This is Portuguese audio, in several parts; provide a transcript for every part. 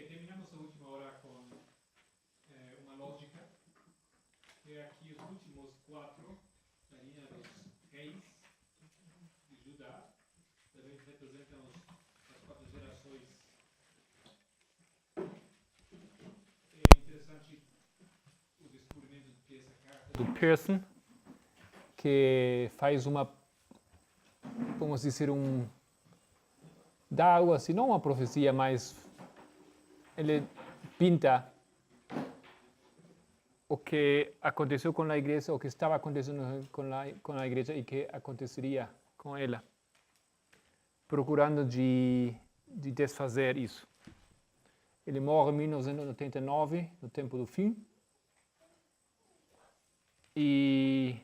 Terminamos a última hora com uma lógica, que é aqui os últimos quatro, na linha dos reis de Judá, também representam as quatro gerações. É interessante o descobrimento de essa carta do Pearson, que faz uma, vamos dizer, dá algo assim, não uma profecia, mas ele pinta o que aconteceu com a igreja, o que estava acontecendo com a igreja e que aconteceria com ela, procurando de desfazer isso. Ele morre em 1989, no tempo do fim, e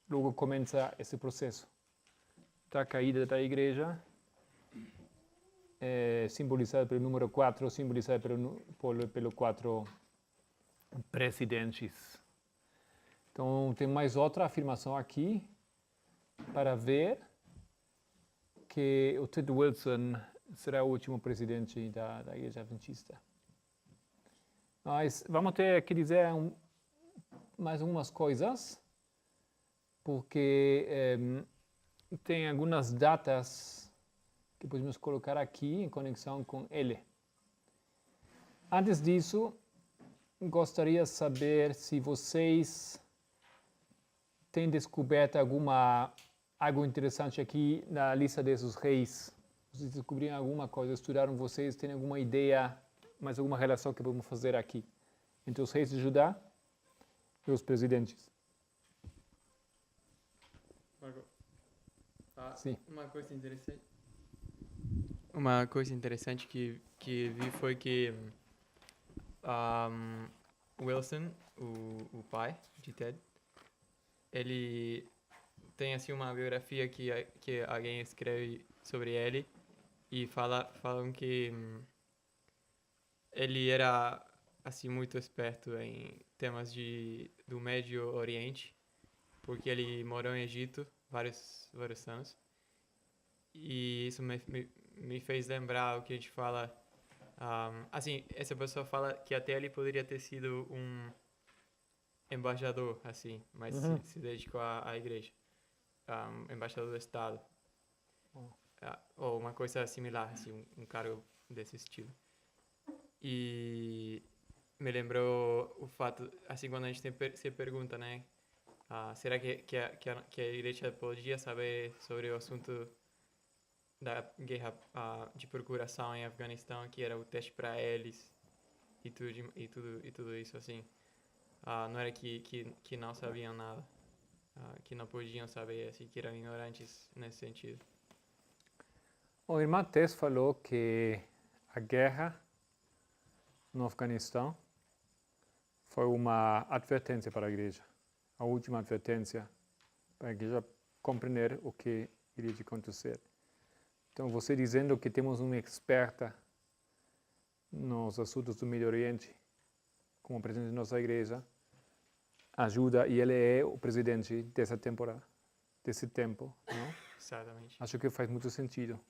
logo começa esse processo da caída da igreja, simbolizado pelo número 4, simbolizado pelo 4 presidentes. Então, tem mais outra afirmação aqui para ver que o Ted Wilson será o último presidente da Igreja Adventista. Mas vamos ter que dizer mais algumas coisas, porque tem algumas datas que podemos colocar aqui em conexão com ele. Antes disso, gostaria de saber se vocês têm descoberto algo interessante aqui na lista desses reis. Vocês descobriram alguma coisa, estudaram vocês, têm alguma ideia, mais alguma relação que vamos fazer aqui entre os reis de Judá e os presidentes? Sim. Uma coisa interessante que vi foi que Wilson, o pai de Ted, ele tem assim uma biografia que alguém escreve sobre ele e falam que ele era assim muito esperto em temas do Médio Oriente, porque ele morou em Egito vários anos. E isso me fez lembrar o que a gente fala. Assim, essa pessoa fala que até ele poderia ter sido um embaixador, assim, mas se dedicou à igreja. Embaixador do Estado. Ou uma coisa similar, assim, um cargo desse estilo. E me lembrou o fato, assim, quando a gente se pergunta, né? Será que a igreja podia saber sobre o assunto da guerra de procuração em Afeganistão, que era o teste para eles e tudo isso, assim. Não era que não sabiam nada, que não podiam saber, assim, que eram ignorantes nesse sentido. O irmão Tess falou que a guerra no Afeganistão foi uma advertência para a igreja, a última advertência para a igreja compreender o que iria acontecer. Então, você dizendo que temos uma experta nos assuntos do Medio Oriente, como presidente da nossa igreja, ajuda, e ele é o presidente dessa temporada, desse tempo, não? Exatamente. Acho que faz muito sentido.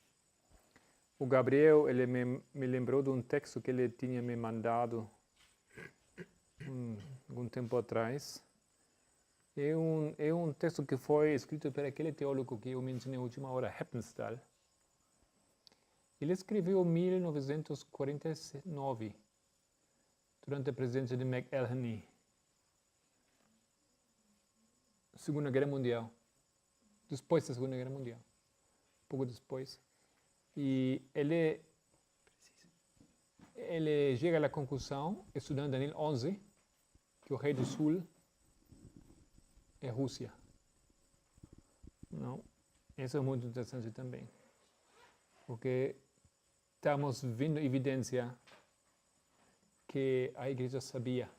O Gabriel, ele me lembrou de um texto que ele tinha me mandado algum tempo atrás. É um texto que foi escrito por aquele teólogo que eu mencionei na última hora, Heppenstall. Ele escreveu em 1949, durante a presidência de McIlhenny, Segunda Guerra Mundial, depois da Segunda Guerra Mundial, pouco depois. E ele chega à conclusão, estudando Daniel 11, que o rei do sul é Rússia. Não? Isso é muito interessante também, porque estamos vendo evidência que a igreja sabia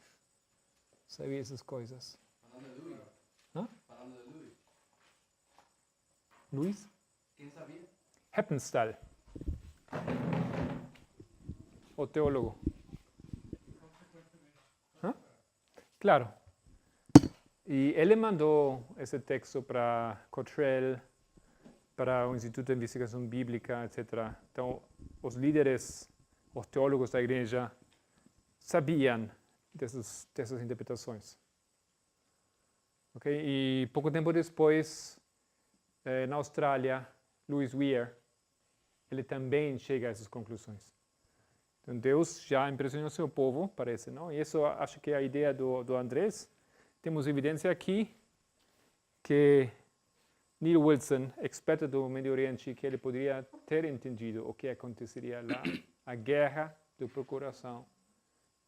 essas coisas. Falando de Louis. Hã? Falando de Louis. Luiz? Quem sabia? Heppenstall, o teólogo. Hã? Claro. E ele mandou esse texto para Cottrell, para o Instituto de Investigação Bíblica, etc. Então, os líderes, os teólogos da igreja, sabiam dessas interpretações. Okay? E pouco tempo depois, na Austrália, Louis Weir, ele também chega a essas conclusões. Então, Deus já impressionou seu povo, parece, não? E isso acho que é a ideia do Andrés. Temos evidência aqui que Neil Wilson, experto do Médio Oriente, que ele poderia ter entendido o que aconteceria lá, a guerra de procuração,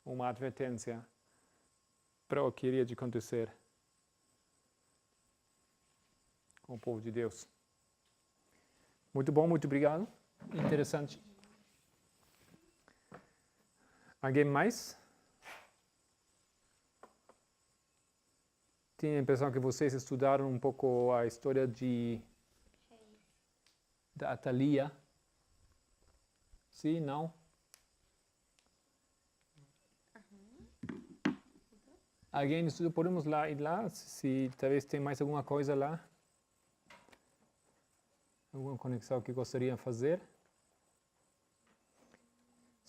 uma advertência para o que iria de acontecer com o povo de Deus. Muito bom, muito obrigado. Interessante. Alguém mais? Tenho a impressão que vocês estudaram um pouco a história da Atalia. Sim, não? Alguém estudou? Podemos ir lá? Se talvez tem mais alguma coisa lá? Alguma conexão que gostaria de fazer?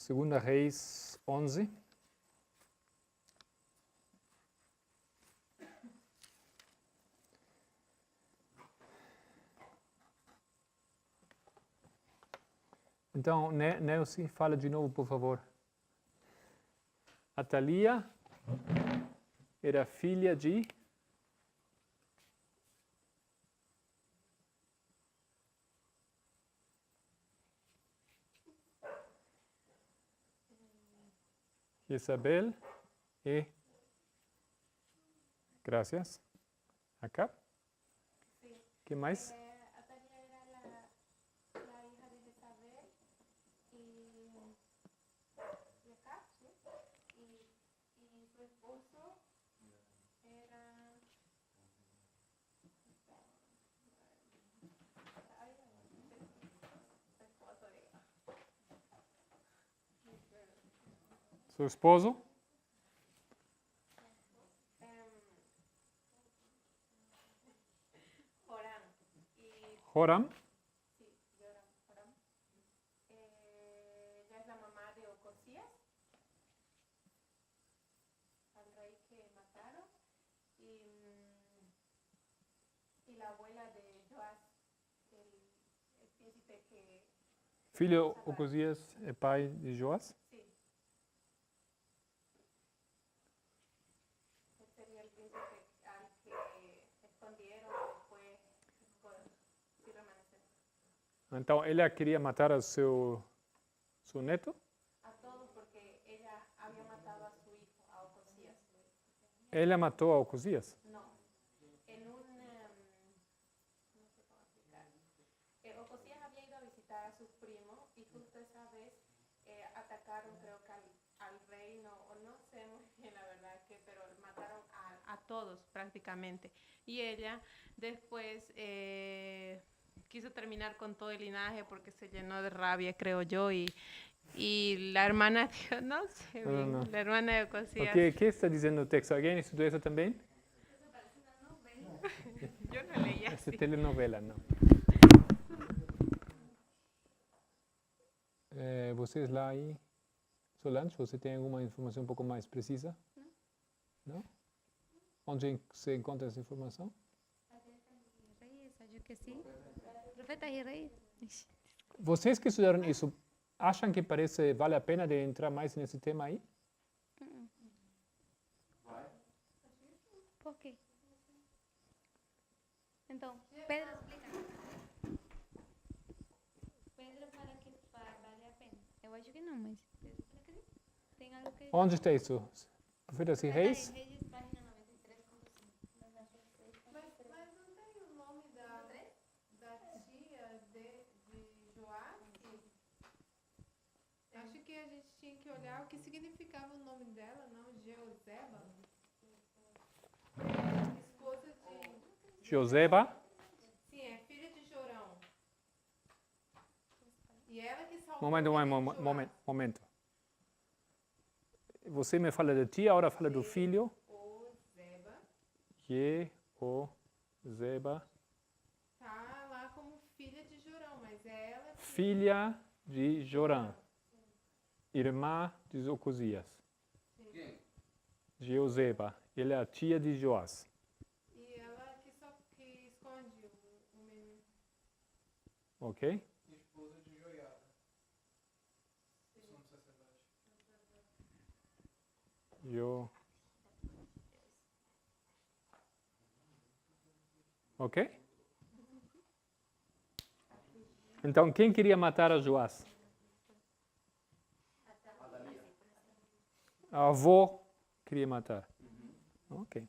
2 Reis 11. Então, Nelson, fala de novo, por favor. Atalia era filha de... Isabel e... Gracias. Acá. ¿Qué más? Atalia era la hija de Jezabel y Acab, ¿sí? Y su esposo era... Su esposo. Joram. Y, Joram. sí, Joram. Ella es la mamá de Ocosías, al rey que mataron, y la abuela de Joás, el príncipe que... Filho Ocosias é pai de Joás. Sí. Ese sería el príncipe al que escondieron después sin remanecer. Então, ela queria matar a seu neto. A todos porque ella había matado a su hijo, a Ocosías. Ela matou a Ocosias. No, en un... no sé cómo explicar. Ocosías había ido a visitar a sus primos y justo esa vez atacaron creo que al reino, o no sé muy bien la verdad, pero mataron a todos prácticamente. Y ella después quiso terminar con todo el linaje porque se llenó de rabia, creo yo, y la hermana dijo, no sé bien, No. la hermana de Ocosías. O que está dizendo o texto? Alguém estudou isso também? Yo no leía Essa así. telenovela, não. Vocês lá aí, Solange, você tem alguma informação um pouco mais precisa? Não? Onde se encontra essa informação? Reyes, acho que sí. Profetas y reyes. Vocês que estudaram isso, acham que vale a pena de entrar mais nesse tema aí? ¿Por qué? Entonces, Pedro explica. Pedro fala que vale a pena. Eu acho que não, mas Pedro fala que sim. Tem algo que... Onde está isso? Profetas e Reis? Reis, página 93.5. Mas não tem o nome da tia de Joás? Acho que a gente tinha que olhar o que significava o nome Joseba. Sim, é filha de Jorão. E ela que salvou o Momento. Você me fala da tia, agora fala do filho. Joseba. Tá lá como filha de Jorão, mas é ela que... Filha de Jorão. Irmã de Ocosias. Quem? Joseba. Ela é a tia de Joás. E ela que esconde o menino. Ok? Esposa de Joiada. Sumo sacerdote. Ok? Então, quem queria matar a Joás? A avó queria matar. Ok.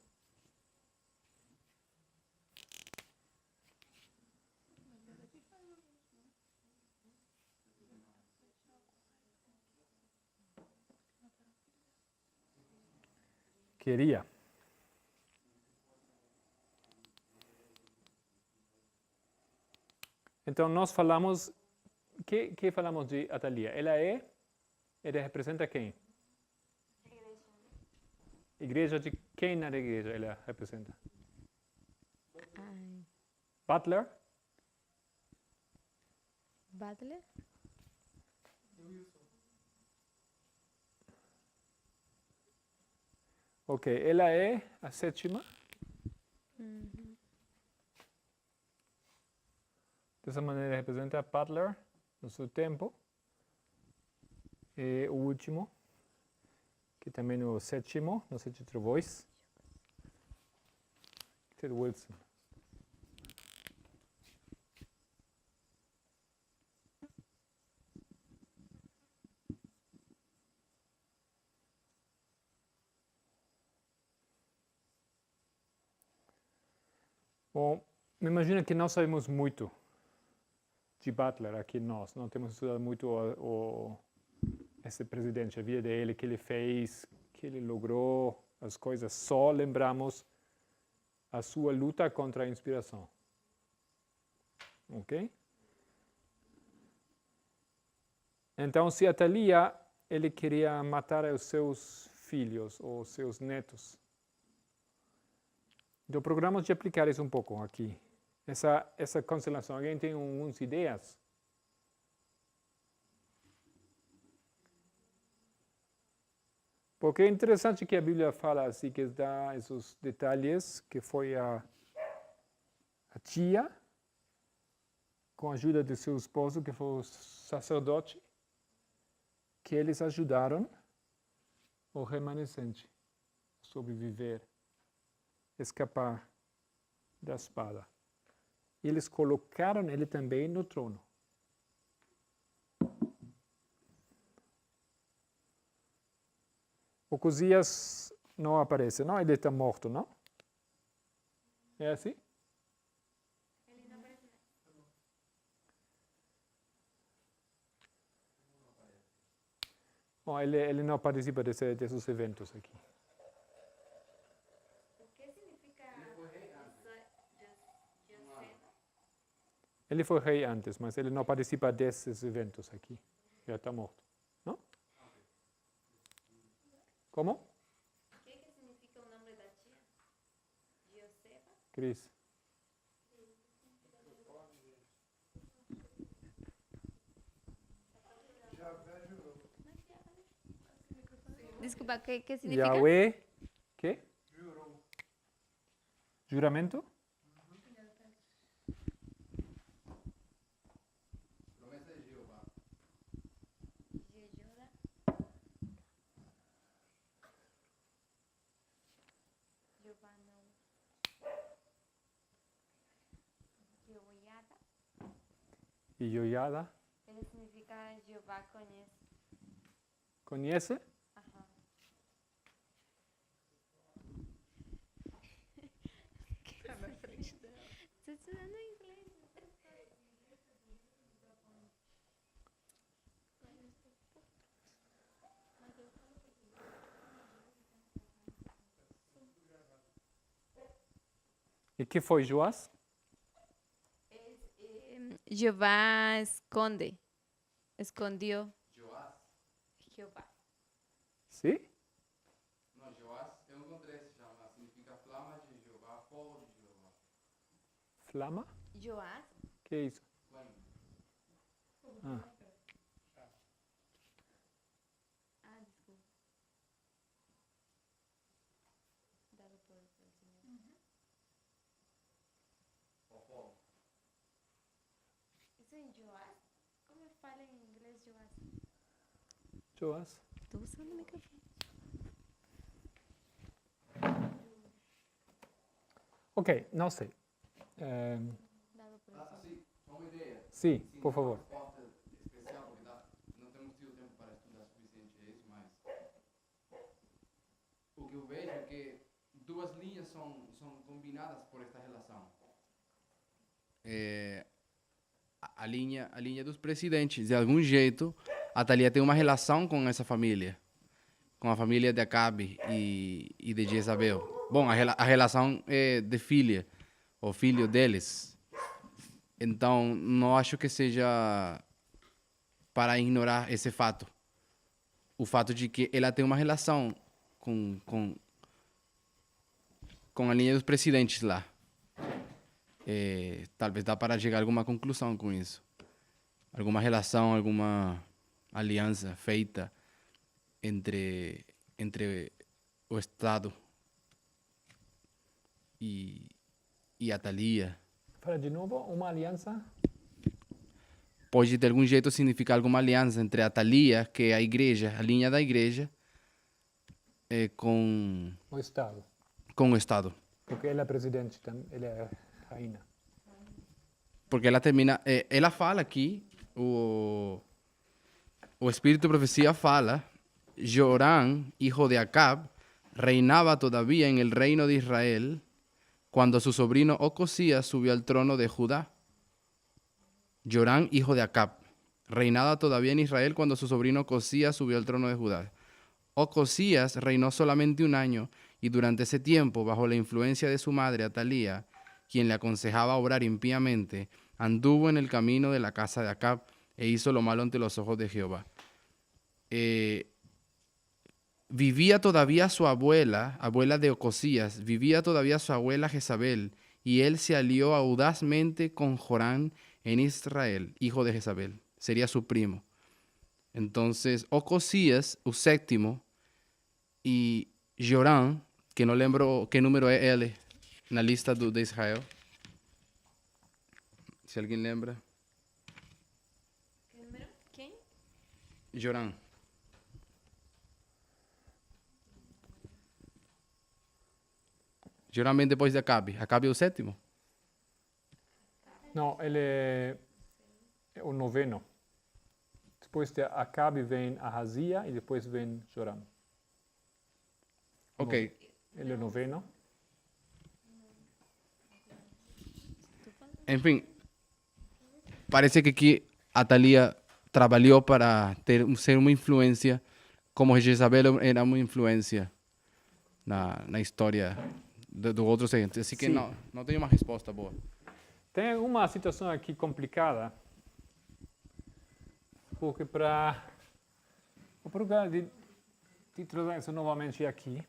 Queria. Então, nós falamos... que falamos de Atalia? Ela representa quem? Igreja de quem na igreja ela representa? Butler? Butler? Ok, ela é a sétima. Dessa maneira representa Butler no seu tempo. E o último, que também é o sétimo, não sei de trovões. Ted Wilson. Bom, me imagino que não sabemos muito de Butler aqui nós. Não temos estudado muito esse presidente, a vida dele, que ele fez, que ele logrou, as coisas. Só lembramos a sua luta contra a inspiração. Ok? Então, se Atalia, ele queria matar os seus filhos ou seus netos. Então, procuramos de aplicar isso um pouco aqui. Essa constelação. Alguém tem algumas ideias? Porque é interessante que a Bíblia fala assim, que dá esses detalhes, que foi a tia, com a ajuda de seu esposo, que foi o sacerdote, que eles ajudaram o remanescente a sobreviver, escapar da espada. E eles colocaram ele também no trono. Ocosias não aparece, não? Ele está morto, não? É assim? Ele não aparece. Bom, ele não participa desses eventos aqui. O que significa Joseba? Ele foi rei antes, mas ele não participa desses eventos aqui. Já está morto. Não? Como? O que significa o nome da tia? Joseba? Cris. Desculpa, o que significa? Yahweh, ¿qué? Jurou. Juramento. Promessa de Jeová. Jejuda. Jeová não. Jeoiada. Y Yoyada. Ele significa Jeová conhece. ¿Conoce? Ajá. Tá na frente dela. Estou estudando inglês. E que foi Joás? Jeová escondió Joás? Jehová. Sim? Não, Joás, eu encontrei esse chama. Significa flama de Jeová, fogo de Jeová. Flama? Joás. Que é isso? Flame. Ah, Ah, desculpa. Dado por el Señor. Ou fogo. Isso é Joás? Como eu falo em inglês Joás? Joás. Estou usando o microfone. Ok, não sei. Dado por el Señor. Assim, só uma ideia. Sim, Sim, por favor. uma resposta especial, porque não temos tido tempo para estudar suficiente isso, mas o que eu vejo é que duas linhas são combinadas por esta relação. A linha dos presidentes, de algum jeito, a Thalia tem uma relação com essa família, com a família de Acabe e de Jezabel. Bom, a relação é de filha, ou filho deles. Então, não acho que seja para ignorar esse fato. O fato de que ela tem uma relação com a linha dos presidentes lá. Talvez dá para chegar a alguma conclusão com isso. Alguma relação, alguma aliança feita entre o Estado e a Thalia. Fala de novo, uma aliança? Pode de algum jeito significar alguma aliança entre a Thalia, que é a igreja, a linha da igreja, com O Estado. o Estado. Porque ela é presidente, ela é rainha. Porque ela termina, ela fala aqui, o Espírito de Profecía fala, Joram, hijo de Acab, reinaba todavía en el reino de Israel cuando su sobrino Ocosías subió al trono de Judá. Joram, hijo de Acab, reinaba todavía en Israel cuando su sobrino Ocosías subió al trono de Judá. Ocosías reinó solamente 1 año y durante ese tiempo, bajo la influencia de su madre Atalía, quien le aconsejaba obrar impíamente, anduvo en el camino de la casa de Acab e hizo lo malo ante los ojos de Jehová. Vivía todavía su abuela de Ocosías, vivía todavía su abuela Jezabel, y él se alió audazmente con Joram en Israel, hijo de Jezabel. Sería su primo. Entonces, Ocosías, o sétimo, y Joram, que no lembro qué número es él en la lista de Israel. Si alguien lembra. ¿Qué número? ¿Quién? Joram. Joram vem depois de Acabe. Acabe é o sétimo? Não, ele é o noveno. Depois de Acabe vem Ahazia e depois vem Joram. Ok. Ele é o noveno. Enfim, parece que aqui a Thalia trabalhou para ser uma influência, como Jezabel era uma influência na história do outro seguinte. Assim que Sim. não tenho uma resposta boa. Tem uma situação aqui complicada, porque vou procurar de trazer isso novamente aqui,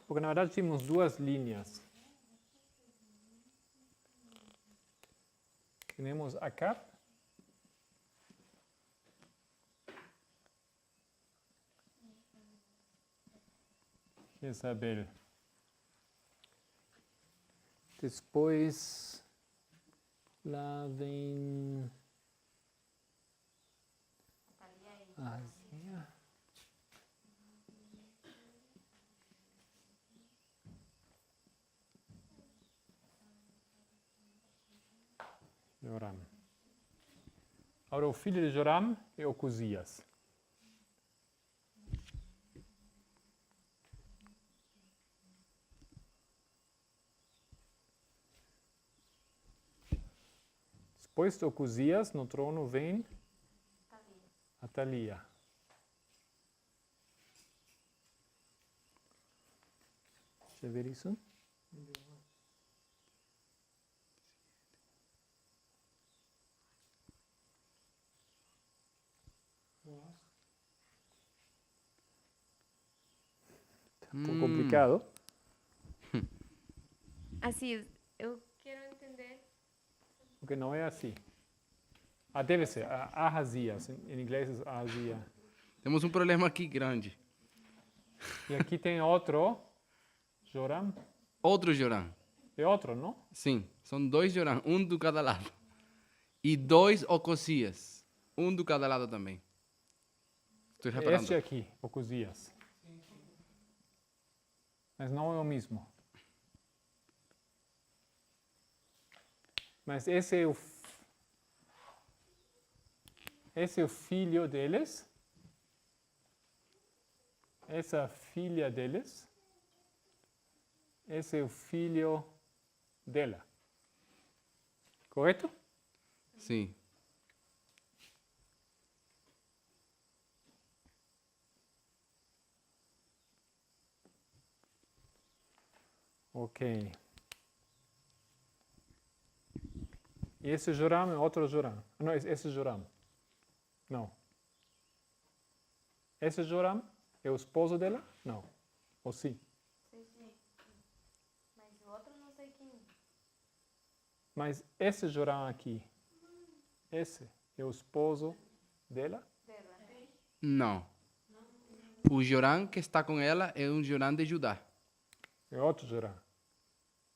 porque na verdade temos 2 linhas. Temos Acab Jezabel. Depois lá vem Ahazia. Joram. Agora o filho de Joram é Ocosias. Depois de Ocosias, no trono vem Atalía. Deixa eu ver isso. Um pouco complicado. Assim, eu quero entender. Porque não é assim. Ah, deve ser. Ahazia. Em inglês é Ahazia. Temos um problema aqui grande. E aqui tem outro. Joram. Outro Joram. É outro, não? Sim, são 2 Joram, um do cada lado. E 2 Ocosias, um do cada lado também. Estou reparando. Este aqui, Ocosias. Mas não é o mesmo. Mas esse é o filho deles. Essa filha deles. Esse é o filho dela. Correto? Sim. Ok. Esse Joram é outro Joram. Não, esse Joram. Não. Esse Joram é o esposo dela? Não. Ou sim? Mas o outro não sei quem. Mas esse Joram aqui, esse é o esposo dela? Não. O Joram que está com ela é um Joram de Judá. É outro Joram.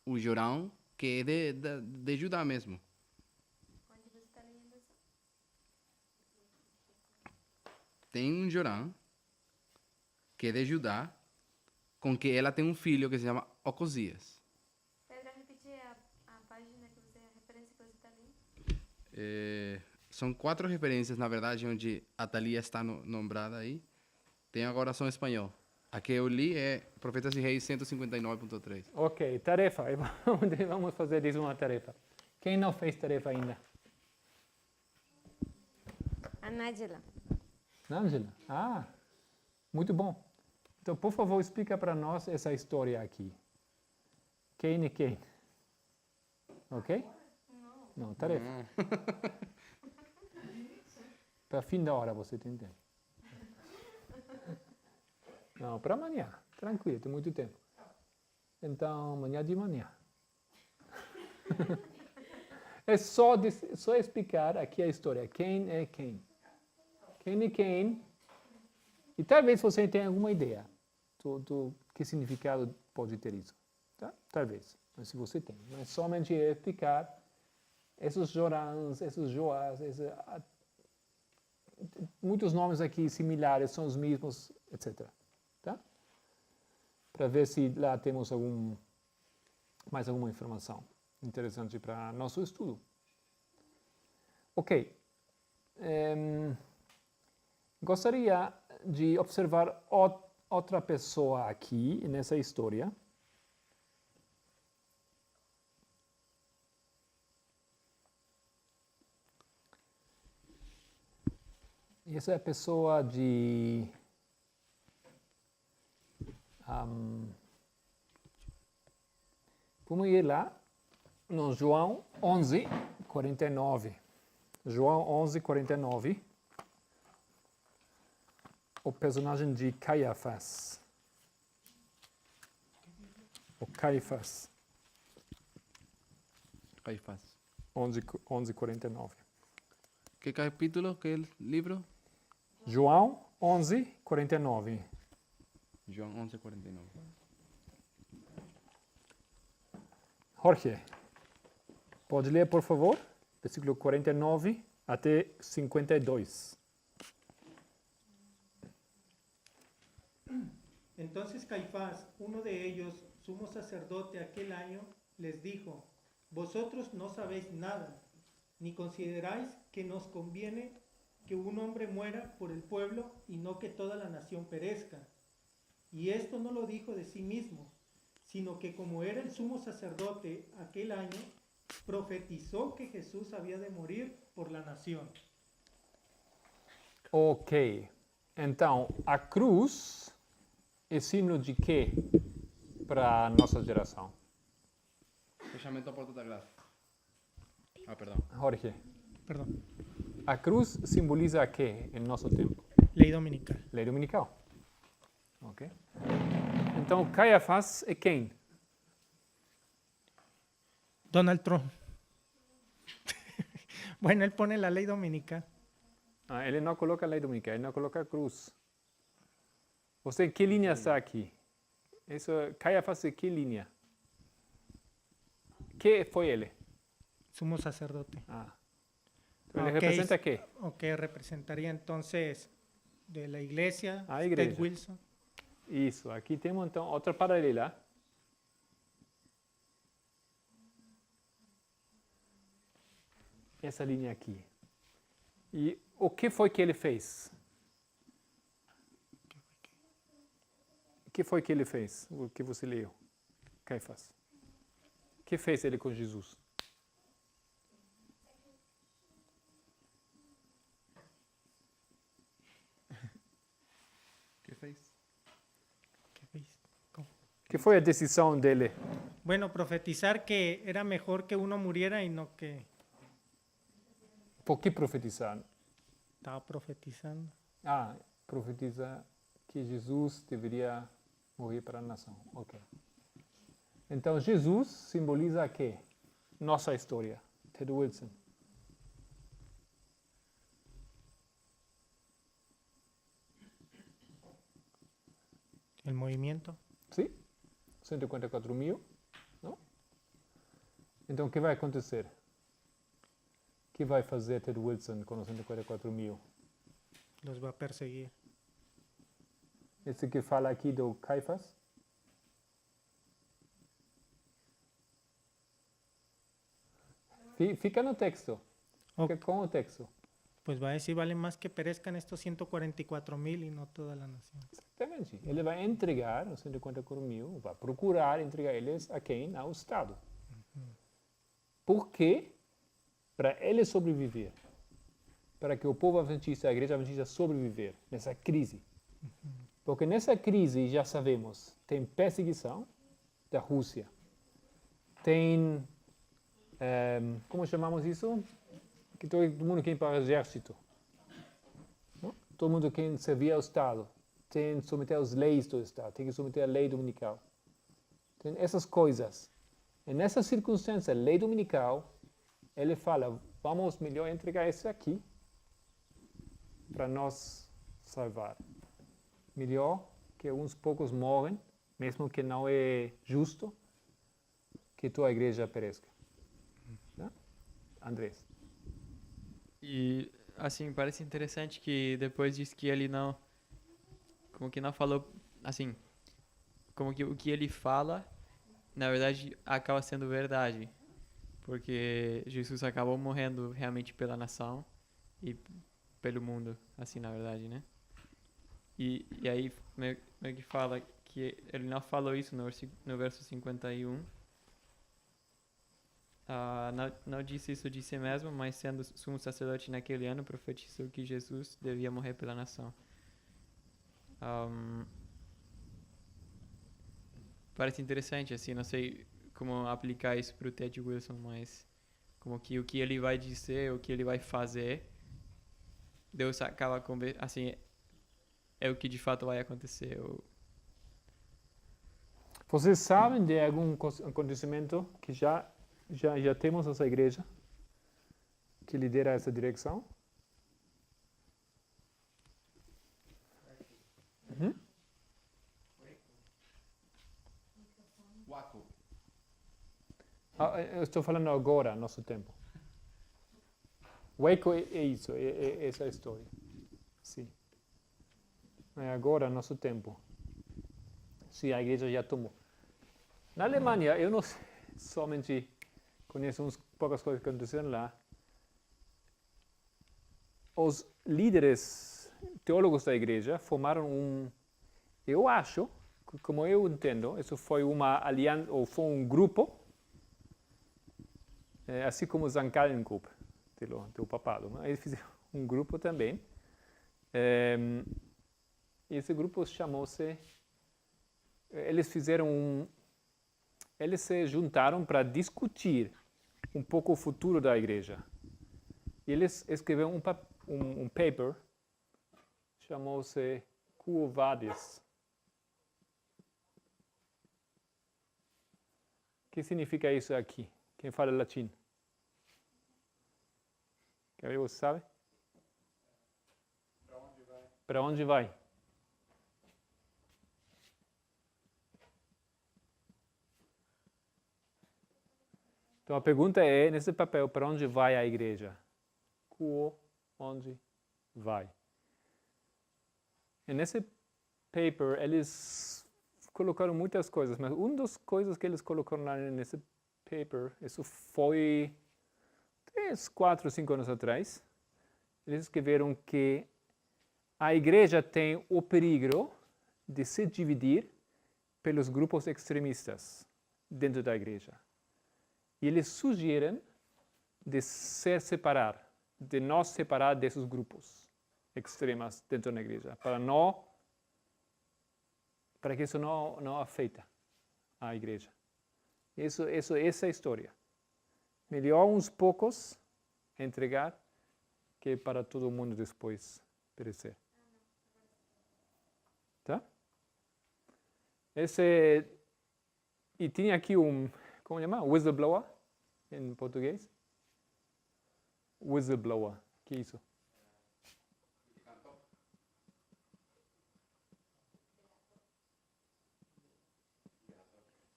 O Joram que é de Judá mesmo. Onde você está lendo isso? Tem um Joram que é de Judá, com que ela tem um filho que se chama Ocosias. Pedro, repetir a página que você, a referência que você está lendo. São 4 referências, na verdade, onde a Thalia está nombrada aí. Tem a oração em espanhol. A que eu li é Profetas e Reis 159.3. Ok, tarefa. Vamos fazer isso uma tarefa. Quem não fez tarefa ainda? A Nájila. Ângela? Ah, muito bom. Então, por favor, explica para nós essa história aqui. Quem é quem? Ok? Não, tarefa. Para fim da hora você entende. Não, para amanhã. Tranquilo, tem muito tempo. Então, amanhã de manhã. É só explicar aqui a história. Quem é quem? Quem é quem? E talvez você tenha alguma ideia do que significado pode ter isso. Tá? Talvez. Mas se você tem. Mas somente é explicar esses Jorans, esses Joás, muitos nomes aqui similares, são os mesmos, etc. Tá? Para ver se lá temos mais alguma informação interessante para nosso estudo. Ok. Gostaria de observar outra pessoa aqui nessa história. Essa é a pessoa de vamos ir lá no João 11:49. João 11:49. O personagem de Caifás. O Caifás. Caifás. 11:49. Que capítulo? Que livro? João 11:49. João 11:49. Jorge, pode ler, por favor? Versículo 49 até 52. Entonces Caifás, uno de ellos, sumo sacerdote aquel año, les dijo: vosotros no sabéis nada, ni consideráis que nos conviene que un hombre muera por el pueblo y no que toda la nación perezca. Y esto no lo dijo de sí mismo, sino que como era el sumo sacerdote aquel año, profetizó que Jesús había de morir por la nación. Ok, então a cruz é símbolo de quê para a nossa geração? Fechamento da porta da graça. Ah, perdão. Jorge, Perdón. a cruz simboliza a quê em nosso tempo? Ley dominical. Lei dominical. Ok? Então, Caiafás é quem? Donald Trump. Bueno, él pone la ley dominical. Ah, ele não coloca a lei dominical, ele não coloca a cruz. Você, que linha está aqui? Isso, Caiafás é que linha? Que foi ele? Sumo sacerdote. Ah. Então, ele Ok, representa quê? Ok, representaría entonces de la iglesia, A Ted igreja. Wilson. Isso, aqui temos então outra paralela. Essa linha aqui. E o que foi que ele fez? O que foi que ele fez? O que você leu? Caifás. O que fez ele com Jesus? O que fez? ¿Qué veis? ¿Cómo? O que foi a decisão dele? Bueno, profetizar que era mejor que uno muriera y no que Por que profetizar? estaba profetizando. Ah, profetiza que Jesus deveria morrer para a nação. Ok. Então, Jesus simboliza quê? Nossa história. Ted Wilson. El movimiento. Sim? 144 mil. Não? Então, o que vai acontecer? O que vai fazer Ted Wilson com os 144 mil? Los va a perseguir. Esse que fala aqui do Caifás? Fica no texto. Fica com o texto. Pues va a decir, vale más que perezcan estos 144,000 y no toda la nación. Exatamente. Ele vai entregar os 144 mil, vai procurar entregar eles a quem? Ao Estado. Por quê? Para ele sobreviver. Para que o povo adventista, a igreja adventista sobreviver nessa crise. Porque nessa crise, já sabemos, tem perseguição da Rússia. Tem, como chamamos isso? Que todo mundo quer ir para o exército. Não? Todo mundo quer servir ao Estado. Tem que submeter às leis do Estado. Tem que submeter à lei dominical. Tem essas coisas. E nessa circunstância, lei dominical, ele fala, vamos melhor entregar esse aqui para nós salvar. Melhor que uns poucos morrem, mesmo que não é justo, que tua igreja pereça. Né? Andrés. E, assim, parece interessante que depois diz que ele não... Como que não falou... Assim, como que o que ele fala, na verdade, acaba sendo verdade. Porque Jesus acabou morrendo realmente pela nação e pelo mundo, assim, na verdade, né? E aí, meio que fala que ele não falou isso no verso 51. Não disse isso de si mesmo, mas sendo sumo sacerdote naquele ano, profetizou que Jesus devia morrer pela nação. Parece interessante, assim, não sei como aplicar isso para o Ted Wilson, mas como que o que ele vai dizer, o que ele vai fazer, Deus acaba assim, é o que de fato vai acontecer. Vocês sabem de algum acontecimento que já temos essa igreja que lidera essa direção? Waco. Eu estou falando agora, nosso tempo. Waco é isso, é essa história. Sim. É agora, nosso tempo. Sim, a igreja já tomou. Na Alemanha, eu não sei, somente conheço umas poucas coisas que aconteceram lá. Os líderes teólogos da igreja formaram eu acho, como eu entendo, isso foi uma aliança, ou foi um grupo, assim como o Zankalen Group, do papado. Eles fizeram um grupo também. Esse grupo chamou-se... Eles fizeram eles se juntaram para discutir um pouco o futuro da igreja. E eles escreveram um paper, chamou-se Quo Vadis. O que significa isso aqui? Quem fala latim? Quer ver, você sabe? Para onde vai? Para onde vai? Então a pergunta é, nesse papel, para onde vai a igreja? Quo, onde vai? E nesse paper, eles colocaram muitas coisas, mas uma das coisas que eles colocaram lá nesse paper, isso foi 3, 4, 5 anos atrás, eles escreveram que a igreja tem o perigo de se dividir pelos grupos extremistas dentro da igreja. E eles sugerem de de nos separar desses grupos extremos dentro da igreja, para que isso não afeta a igreja. Essa é a história. Melhor uns poucos entregar que para todo mundo depois perecer. Tá? E tinha aqui como chama? Whistleblower, em português. Whistleblower, que é isso?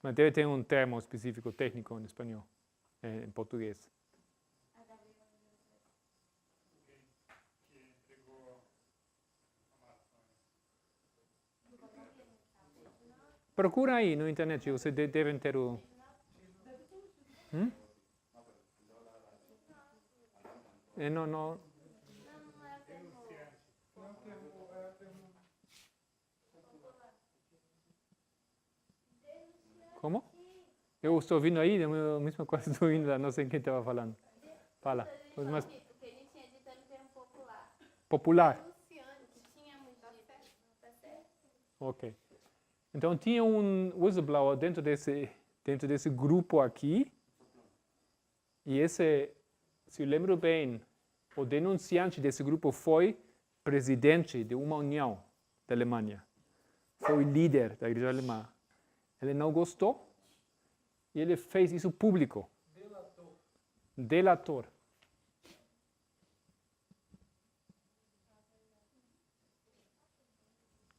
Mas deve ter um termo específico técnico em espanhol, em português. Procura aí no internet, vocês devem ter o... Não. Como? Eu estou ouvindo aí, a mesma coisa estou ouvindo lá, não sei quem estava falando. Fala. Mas... O que ele tinha dito era um termo popular. Popular? Anunciante, tinha muito disso. Tá certo? Ok. Então tinha um whistleblower dentro desse grupo aqui. E esse, se eu lembro bem, o denunciante desse grupo foi presidente de uma união da Alemanha. Foi líder da igreja alemã. Ele não gostou e ele fez isso público. Delator.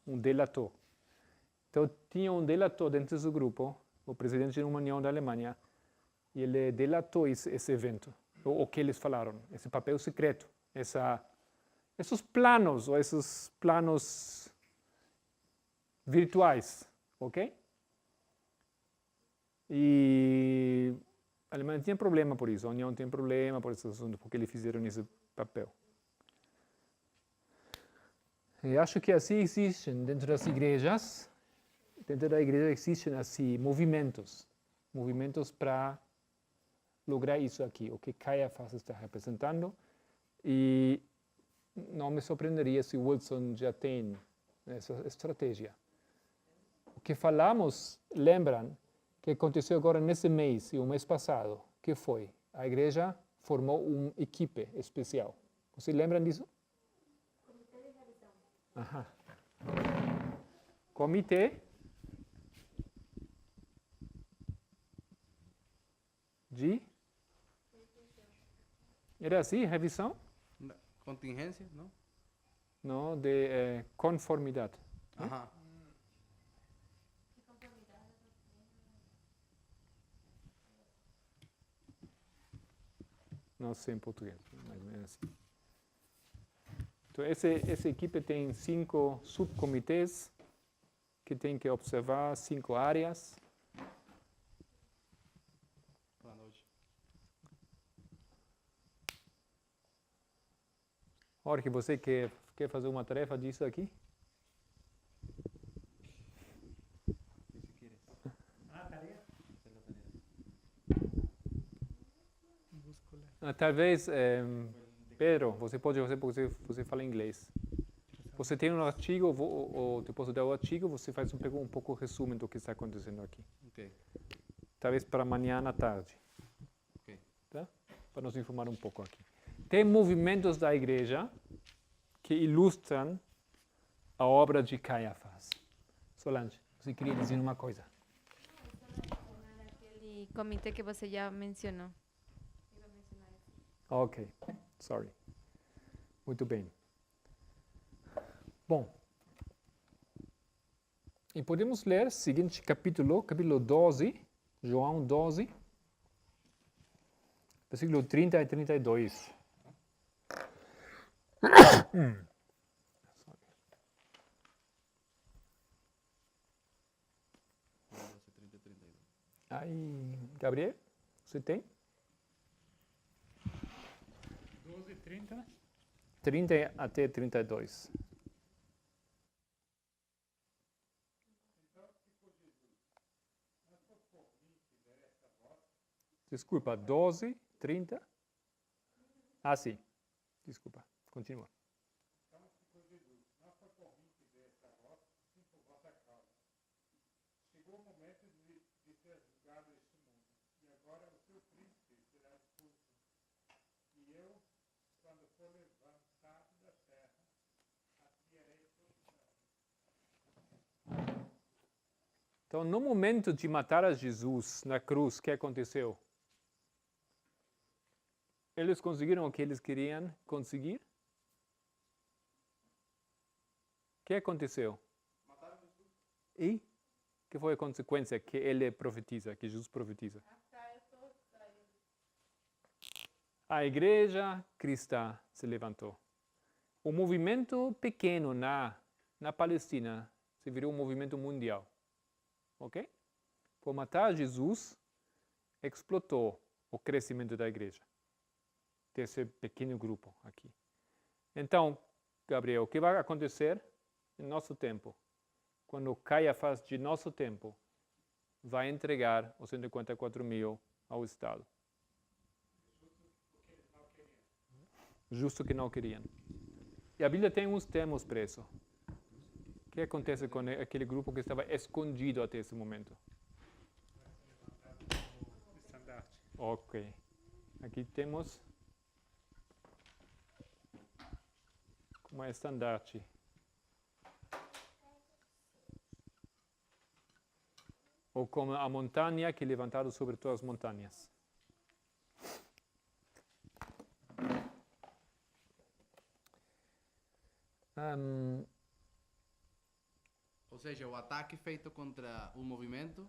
Um delator. Então tinha um delator dentro desse grupo, o presidente de uma união da Alemanha, e ele delatou esse evento, o que eles falaram, esse papel secreto, esses planos, ou esses planos virtuais, ok? E a Alemanha tinha problema por isso, a União tem problema por esse assunto, porque eles fizeram esse papel. E acho que assim existem dentro das igrejas, dentro da igreja existem assim movimentos para lograr isso aqui, o que Caiafás está representando, e não me surpreenderia se Wilson já tem essa estratégia. O que falamos, lembram, que aconteceu agora nesse mês e o mês passado, que foi? A igreja formou uma equipe especial. Vocês lembram disso? Comitê de revisão. Aham. Comitê de... Era assim, revisão? Contingência, não? Não, de conformidade. Ajá. Não sei em português, mais ou menos assim. Então, essa equipe tem 5 subcomitês que tem que observar 5 áreas. Boa noite. Jorge, você quer fazer uma tarefa disso aqui? Talvez, Pedro, você pode fazer porque você fala inglês. Você tem um artigo, ou depois do artigo, você faz um pouco resumo do que está acontecendo aqui. Ok. talvez para amanhã à tarde. Ok. Tá? Para nos informar um pouco aqui. Tem movimentos da igreja que ilustram a obra de Caiafás. Solange, você queria dizer uma coisa? Aquele comitê que você já mencionou. Eu vou mencionar isso. Ok, sorry. Muito bem. Bom, e podemos ler o seguinte capítulo 12, João 12, versículo 30 e 32. Aí, Gabriel, você tem? 12, 30. 30 até 32. Desculpa, 12, 30. Ah, sim. Desculpa, continua. Chegou o momento de ser julgado este mundo, e agora o seu príncipe será expulso. E eu, quando for levantado da terra, atirarei todo. Então, no momento de matar a Jesus na cruz, o que aconteceu? Eles conseguiram o que eles queriam conseguir? O que aconteceu? Mataram Jesus. E que foi a consequência que ele profetiza, que Jesus profetiza? A igreja cristã se levantou. O movimento pequeno na Palestina se virou um movimento mundial. Ok? Por matar Jesus, explotou o crescimento da igreja. Desse pequeno grupo aqui. Então, Gabriel, o que vai acontecer em nosso tempo? Quando Caiafás de nosso tempo vai entregar os 154 mil ao Estado. Justo que não queriam. E a Bíblia tem uns termos para isso. O que acontece com aquele grupo que estava escondido até esse momento? Estandarte. Ok. Aqui temos como é estandarte. Ou como a montanha que é levantada sobre todas as montanhas. Ou seja, o ataque feito contra o movimento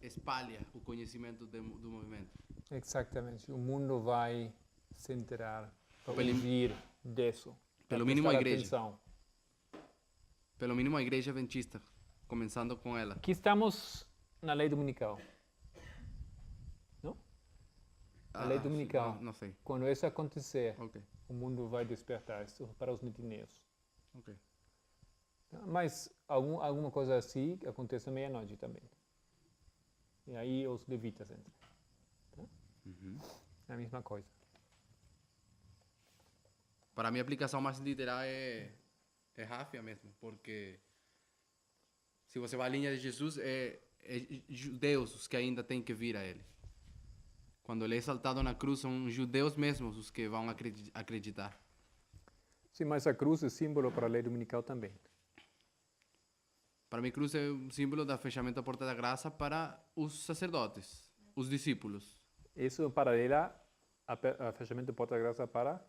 espalha o conhecimento do movimento. Exatamente. O mundo vai se enterar para Pelo- ouvir disso. Pelo para mínimo a prestar igreja. atenção. Pelo mínimo a igreja adventista, começando com ela. Aqui estamos na lei dominical. Não? A lei dominical. Não sei. Quando isso acontecer, Ok. o mundo vai despertar. Isso para os netinhos. Ok. Mas alguma coisa assim acontece à meia-noite também. E aí os levitas entram. Tá? É a mesma coisa. Para mim a aplicação mais literal é Ráfia mesmo, porque se você vai à linha de Jesus, é judeus os que ainda têm que vir a ele. Quando ele é exaltado na cruz, são judeus mesmos os que vão acreditar. Sim, mas a cruz é símbolo para a lei dominical também. Para mim, cruz é um símbolo do fechamento da porta da graça para os sacerdotes, os discípulos. Isso paralela a fechamento da porta da graça para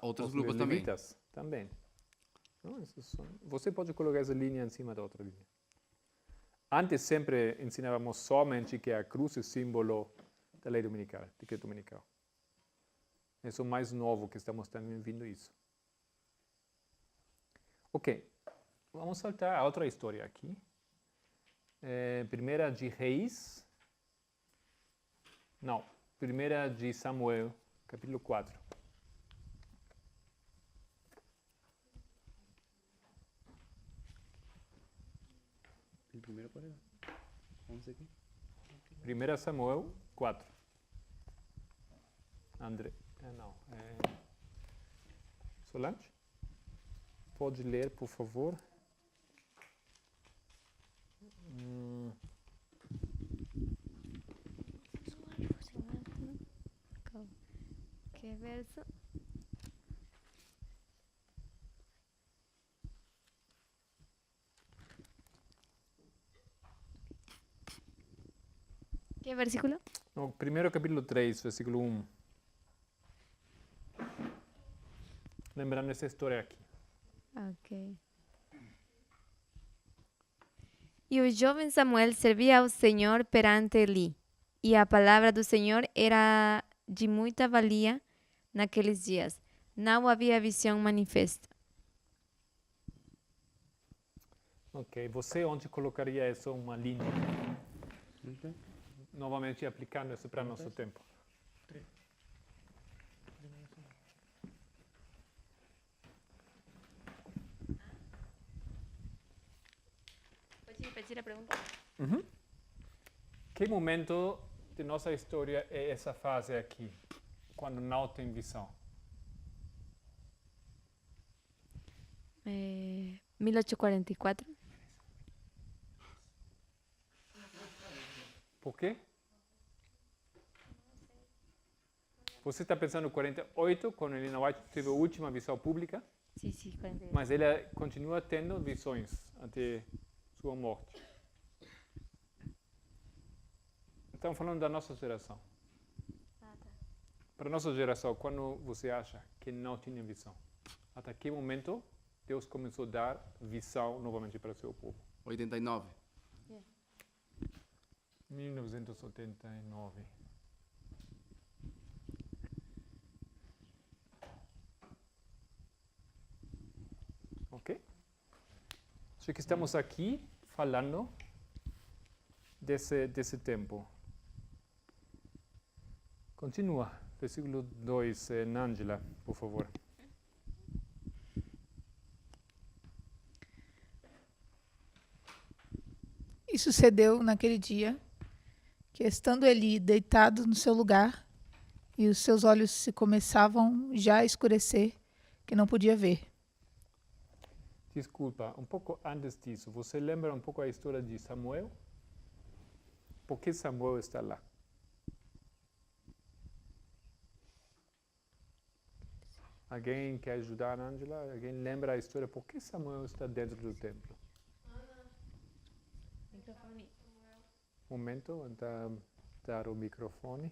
Outros os grupos também. levitas também. Não, você pode colocar essa linha em cima da outra linha. Antes sempre ensinávamos somente que a cruz é símbolo da lei dominical, decreto dominical. Isso é o mais novo que estamos também vendo isso. Ok, vamos saltar a outra história aqui. Primeira de Reis. Não, primeira de Samuel, capítulo 4. Primeiro por aí. Vamos aqui. 1 Samuel 4. André. Não. Solange? Pode ler, por favor? Que verso? Que versículo? No, primeiro capítulo 3, versículo 1. Lembrando essa história aqui. Ok. E o jovem Samuel servia ao Senhor perante Eli, e a palavra do Senhor era de muita valia naqueles dias. Não havia visão manifesta. Ok, você onde colocaria isso uma linha? Novamente aplicando isso para nosso tempo. Pode repetir a pergunta? Que momento de nossa história é essa fase aqui, quando não tem visão? 1844. Por quê? Você está pensando em 48, quando Ellen White teve a última visão pública, Sim, 48. mas ela continua tendo visões até sua morte. Estamos falando da nossa geração. Ah, tá. Para a nossa geração, quando você acha que não tinha visão? Até que momento Deus começou a dar visão novamente para o seu povo? 89. 1989. Ok? Acho que estamos aqui falando desse tempo. Continua. Versículo 2, Nángela, por favor. E sucedeu naquele dia que, estando Eli deitado no seu lugar, e os seus olhos se começavam já a escurecer, que não podia ver. Desculpa, um pouco antes disso, você lembra um pouco a história de Samuel? Por que Samuel está lá? Alguém quer ajudar a Angela? Alguém lembra a história? Por que Samuel está dentro do templo? Microfone. Momento, vou dar o microfone.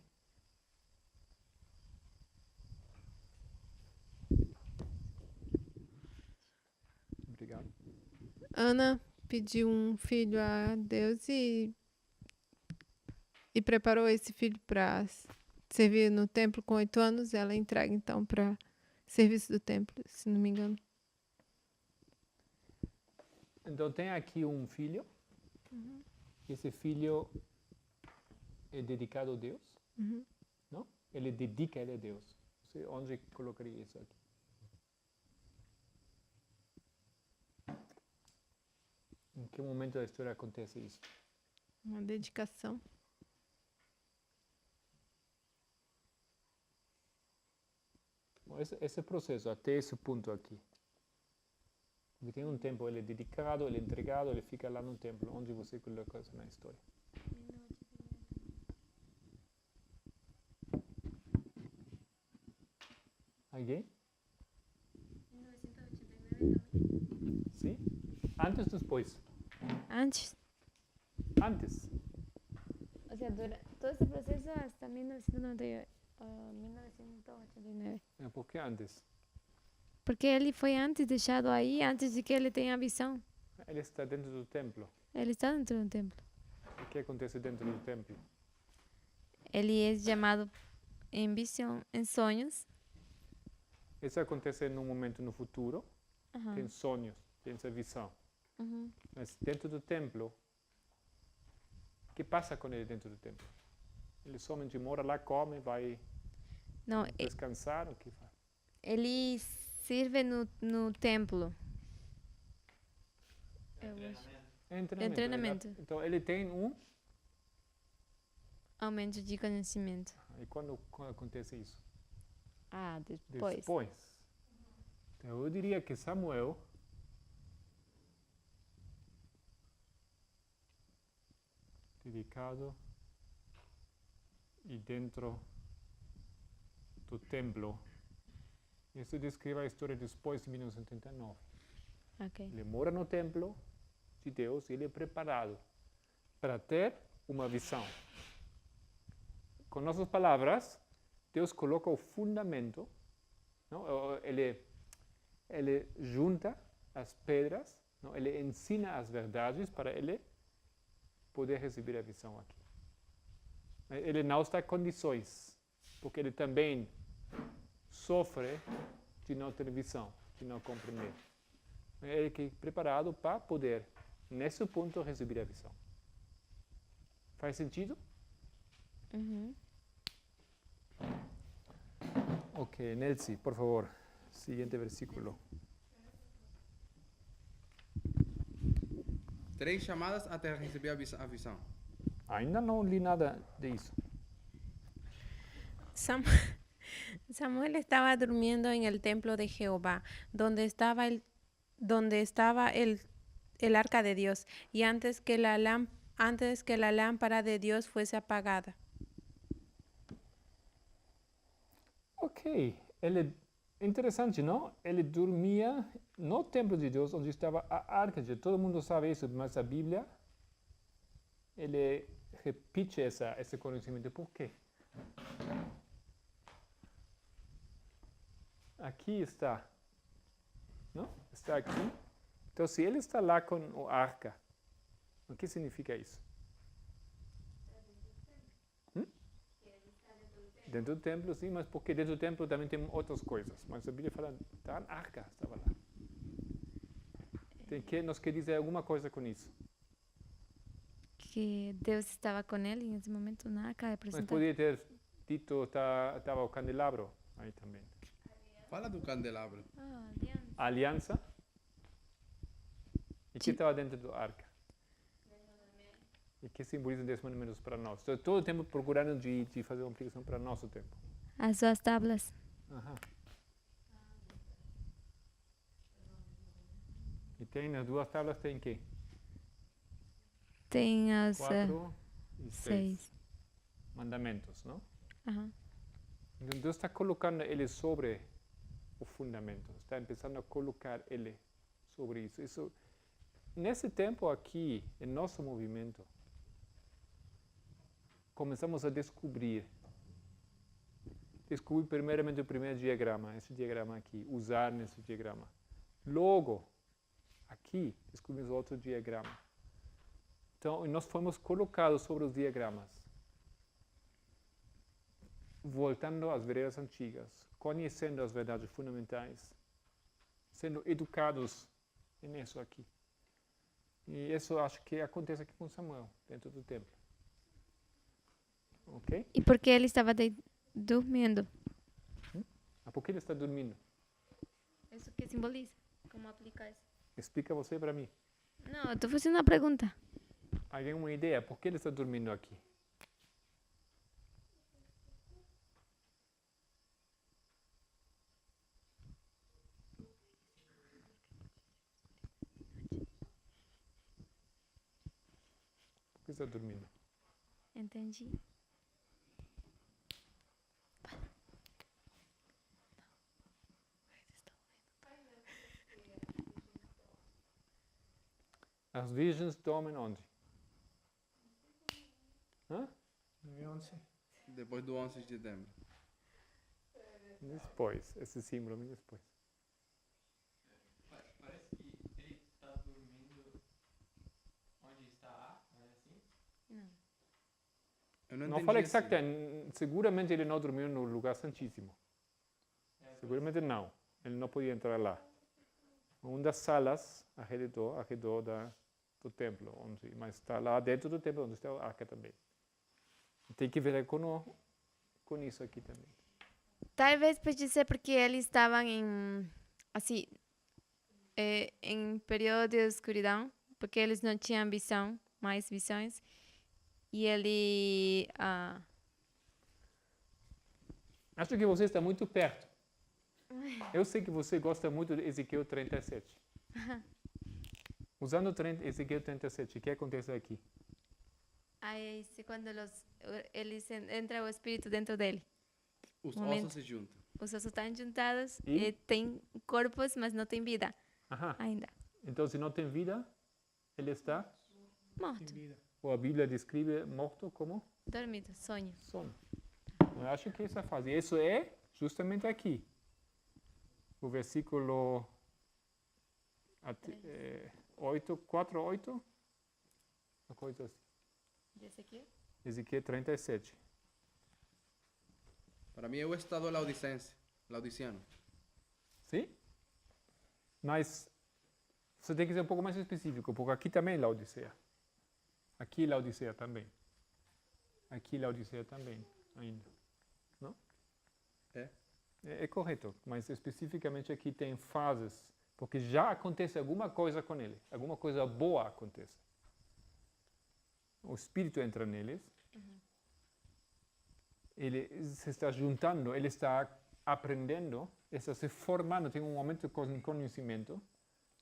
Obrigado. Ana pediu um filho a Deus e preparou esse filho para servir no templo com 8 anos. Ela entrega então para serviço do templo, se não me engano. Então tem aqui um filho. Esse filho é dedicado a Deus? Não? Ele dedica ele a Deus. Você onde colocaria isso aqui? Em que momento da história acontece isso? Uma dedicação. Bom, esse processo, até esse ponto aqui. Porque tem um tempo, ele é dedicado, ele é entregado, ele fica lá no templo. Onde você coloca isso na história? Alguém? 1989 também. Sim? Antes ou depois? Antes. Antes. O sea, todo ese proceso hasta 1998, 1989. Por que antes? Porque ele foi antes deixado aí, antes de que ele tenha visão. Ele está dentro do templo. Ele está dentro do templo. O que acontece dentro do templo? Ele é chamado em visão, em sonhos. Isso acontece num momento no futuro. Ajá. Tem sonhos, tem essa visão. Ujú. Mas dentro do templo, o que passa com ele dentro do templo? Ele somente mora lá, come, vai Não, descansar, o que faz? ele serve no templo. É treinamento. Treinamento. Então ele tem um... Aumento de conhecimento. E quando acontece isso? Ah, depois. Depois. Então eu diria que Samuel dedicado e dentro do templo. Isso descreve a história depois de 1979. Ok. Ele mora no templo de Deus e ele é preparado para ter uma visão. Com nossas palavras, Deus coloca o fundamento, não? Ele junta as pedras, não? Ele ensina as verdades para ele poder receber a visão aqui. Ele não está em condições, porque ele também sofre de não ter visão, de não compreender. Ele é preparado para poder, nesse ponto, receber a visão. Faz sentido? Uhum. Ok, Nelsi, por favor, siguiente versículo. 3 chamadas até receber a visão. Ainda não li nada disso. Samuel estaba durmiendo en el templo de Jehová, donde estaba el arca de Dios, y antes que la lámpara de Dios fuese apagada. Ok, ele interessante, não? Ele dormia no templo de Deus, onde estava a arca. Todo mundo sabe isso, mas a Bíblia, ele repete esse conhecimento. Por quê? Aqui está, não? Está aqui. Então, se ele está lá com a arca, o que significa isso? Dentro do templo, sim, mas porque dentro do templo também tem outras coisas. Mas a Bíblia fala, tá, a arca estava lá. Tem que nos quer dizer alguma coisa com isso. Que Deus estava com ele nesse momento na arca Mas representando. podia ter dito, estava o candelabro aí também. Fala do candelabro. Ah, aliança. A aliança. E que estava dentro da arca? E que simboliza 10 mandamentos para nós. Estou todo o tempo procurando de fazer uma aplicação para nosso tempo. As duas tábuas. Aham. E tem nas duas tábuas tem que? Tem as 4 e 6 6. mandamentos, não? Aham. Então Deus está colocando ele sobre o fundamento. Está começando a colocar ele sobre isso. Nesse tempo aqui, em nosso movimento, começamos a descobrir primeiramente o primeiro diagrama, esse diagrama aqui, usar nesse diagrama. Logo, aqui, descobrimos outro diagrama. Então, nós fomos colocados sobre os diagramas, voltando às veredas antigas, conhecendo as verdades fundamentais, sendo educados nisso aqui. E isso acho que acontece aqui com Samuel, dentro do templo. Ok? E por que ele estava dormindo? Por que ele está dormindo? Isso que simboliza? Como aplicar isso? Explica você para mim. Não, eu estou fazendo uma pergunta. Alguém uma ideia? Por que ele está dormindo aqui? Por que está dormindo? Entendi. As virgens dormem onde? Hã? Depois do 11 de setembro. Depois, esse símbolo vem depois. Parece que ele está dormindo onde está A, não é assim? Eu Não entendi fala esse- exatamente, seguramente ele não dormiu no lugar santíssimo. Seguramente não, ele não podia entrar lá. Uma das salas ao redor do templo, mas está lá dentro do templo onde está a arca também. Tem que ver com isso aqui também. Talvez pode ser porque eles estavam em, assim, em período de escuridão, porque eles não tinham visão, mais visões, e ele, Acho que você está muito perto. Eu sei que você gosta muito de Ezequiel 37. Usando Ezequiel 37, o que acontece aqui? aí quando eles entra o espírito dentro dele. Os Momento. ossos se juntam. Os ossos estão juntados E? e têm corpos, mas não têm vida Ajá. ainda. Então, se não tem vida, ele está, Morto, Sin vida. ou a Bíblia descreve morto como dormido, sonho. sono. Eu acho que essa fase. Isso é justamente aqui. O versículo 8, 4, 8. Uma coisa assim. Desse aqui? Ezequiel 37. Para mim é o estado laodiceano. Sim? Mas você tem que ser um pouco mais específico, porque aqui também é Laodiceia. Aqui é Laodiceia também. Aqui é Laodiceia também, ainda. Não? É. É correto, mas especificamente aqui tem fases, porque já acontece alguma coisa com ele, alguma coisa boa acontece. O Espírito entra neles, ele se está juntando, ele está aprendendo, está se formando, tem um momento de conhecimento,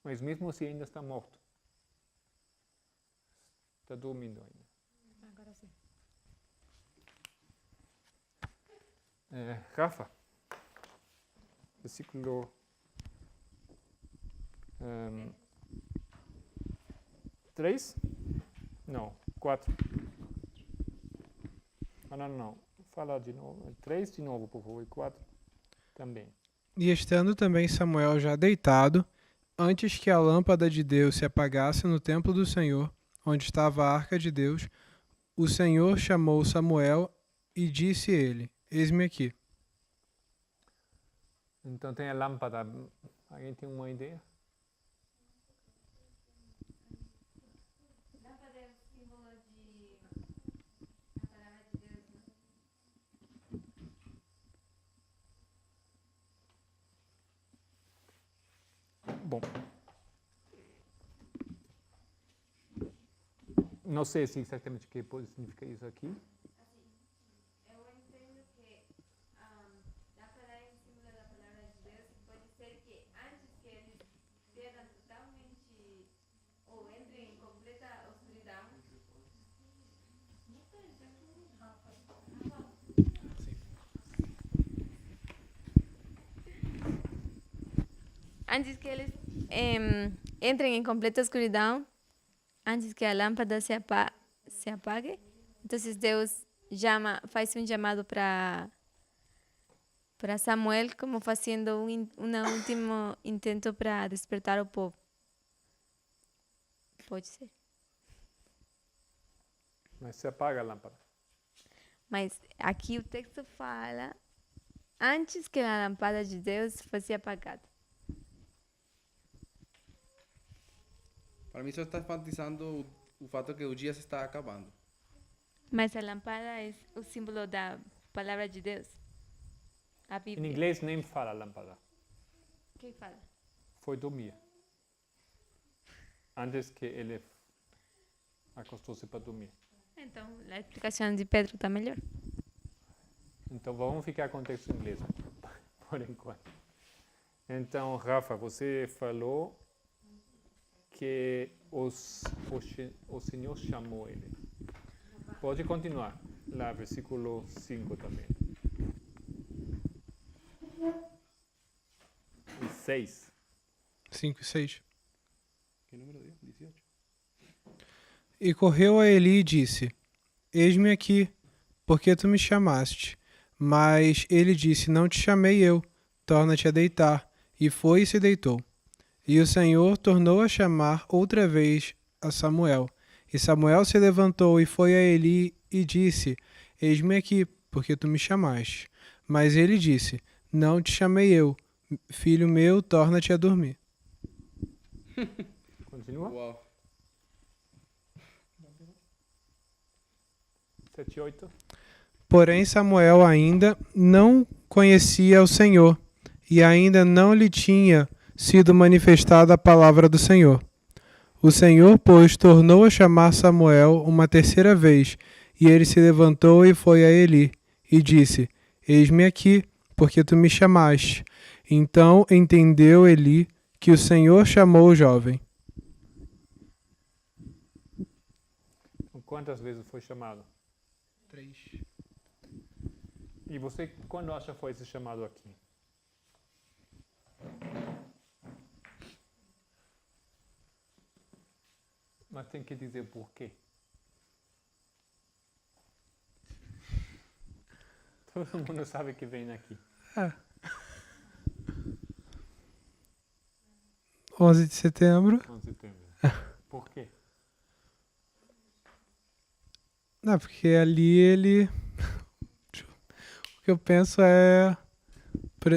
mas mesmo assim ainda está morto. Está dormindo ainda. Agora sim. Rafa, versículo 3? Não, 4. Não. Fala de novo. 3 de novo, por favor, e 4 também. E estando também Samuel já deitado, antes que a lâmpada de Deus se apagasse no templo do Senhor, onde estava a arca de Deus, o Senhor chamou Samuel e disse ele: Eis-me aqui. Então tem a lâmpada. Alguém tem uma ideia? Lâmpada é o símbolo de a palavra de Deus, não? Bom. Não sei se exatamente o que pode significar isso aqui. Eu entendo que lâmpada é o símbolo da palavra de Deus. Pode ser que antes que eles percam totalmente ou entrem em completa escuridão, antes que eles entrem em completa escuridão, antes que a lâmpada se apague, então Deus faz um chamado para Samuel, como fazendo um último intento para despertar o povo. Pode ser. Mas se apaga a lâmpada. Mas aqui o texto fala antes que a lâmpada de Deus fosse apagada. Para mim, só está enfatizando o fato que o dia se está acabando. Mas a lâmpada é o símbolo da palavra de Deus. A Em Bíblia. inglês nem fala lâmpada. Quem fala? Foi dormir. Antes que ele acostou-se para dormir. Então, a explicação de Pedro está melhor. Então vamos ficar com o texto em inglês, por enquanto. Então, Rafa, você falou que o Senhor chamou ele. Pode continuar, lá, versículo 5 também. E 6. 5 e 6. Que número deu? 18. E correu a Eli e disse: Eis-me aqui, porque tu me chamaste. Mas ele disse: Não te chamei eu, torna-te a deitar. E foi e se deitou. E o Senhor tornou a chamar outra vez a Samuel. E Samuel se levantou e foi a Eli e disse: Eis-me aqui, porque tu me chamaste. Mas ele disse: Não te chamei eu, filho meu, torna-te a dormir. Continua. Uau. 7 e 8. Porém Samuel ainda não conhecia o Senhor, e ainda não lhe tinha sido manifestada a palavra do Senhor. O Senhor, pois, tornou a chamar Samuel uma terceira vez, e ele se levantou e foi a Eli, e disse: Eis-me aqui, porque tu me chamaste. Então entendeu Eli que o Senhor chamou o jovem. Quantas vezes foi chamado? 3. E você, quando acha foi esse chamado aqui? Mas tem que dizer por quê. Todo mundo sabe que vem aqui. 11 de setembro. 11 de setembro. Por quê? Não, porque ali ele... O que eu penso é...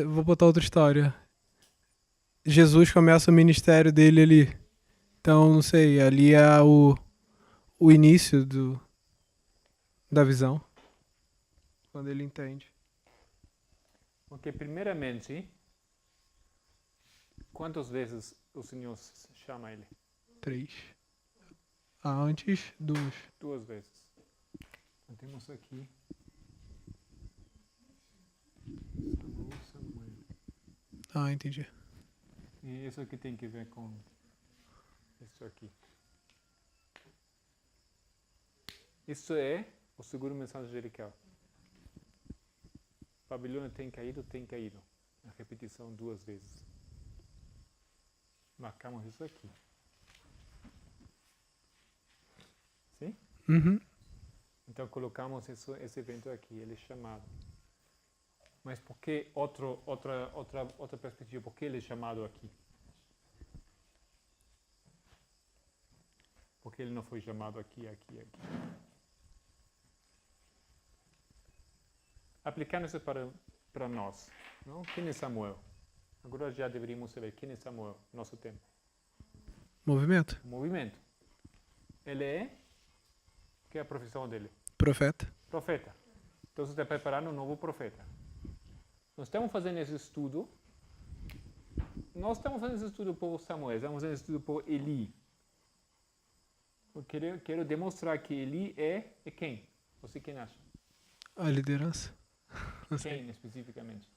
Vou botar outra história. Jesus começa o ministério dele ali. Então, não sei, ali é o início da visão. Quando ele entende. Porque, primeiramente, quantas vezes o Senhor chama ele? 3. Antes, 2. 2 vezes. Então, temos aqui Samuel. Ah, entendi. E isso aqui tem que ver com isso aqui. Isso é o segundo mensagem angelical. Babilônia tem caído, tem caído. A repetição 2 vezes. Marcamos isso aqui. Sim? Uhum. Então colocamos esse evento aqui, ele é chamado. Mas por que outra perspectiva? Por que ele é chamado aqui? Por que ele não foi chamado aqui? Aplicando isso para nós. Não? Quem é Samuel? Agora já deveríamos saber quem é Samuel no nosso tempo. Movimento. Movimento. Ele é? Que é a profissão dele? Profeta. Profeta. Então você está preparando um novo profeta. Nós estamos fazendo esse estudo. Nós estamos fazendo esse estudo por Samuel, estamos fazendo esse estudo por Eli. Eu quero demonstrar que Eli é quem? Você quem acha? A liderança. Não sei. Quem especificamente?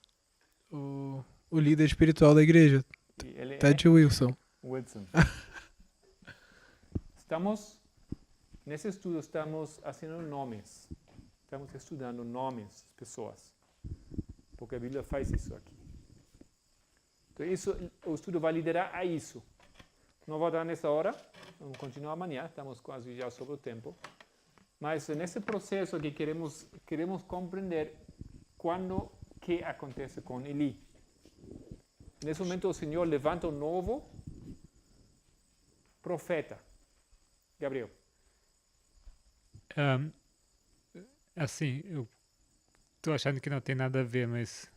O líder espiritual da igreja. Ele Ted Wilson. Wilson. Nesse estudo estamos fazendo nomes. Estamos estudando nomes das pessoas. Porque a Bíblia faz isso aqui. Então o estudo vai liderar a isso. Não vou dar nessa hora, vamos continuar amanhã, estamos quase já sobre o tempo. Mas nesse processo que queremos compreender quando que acontece com Eli. Nesse momento o Senhor levanta um novo profeta. Gabriel. Assim, eu tô achando que não tem nada a ver, mas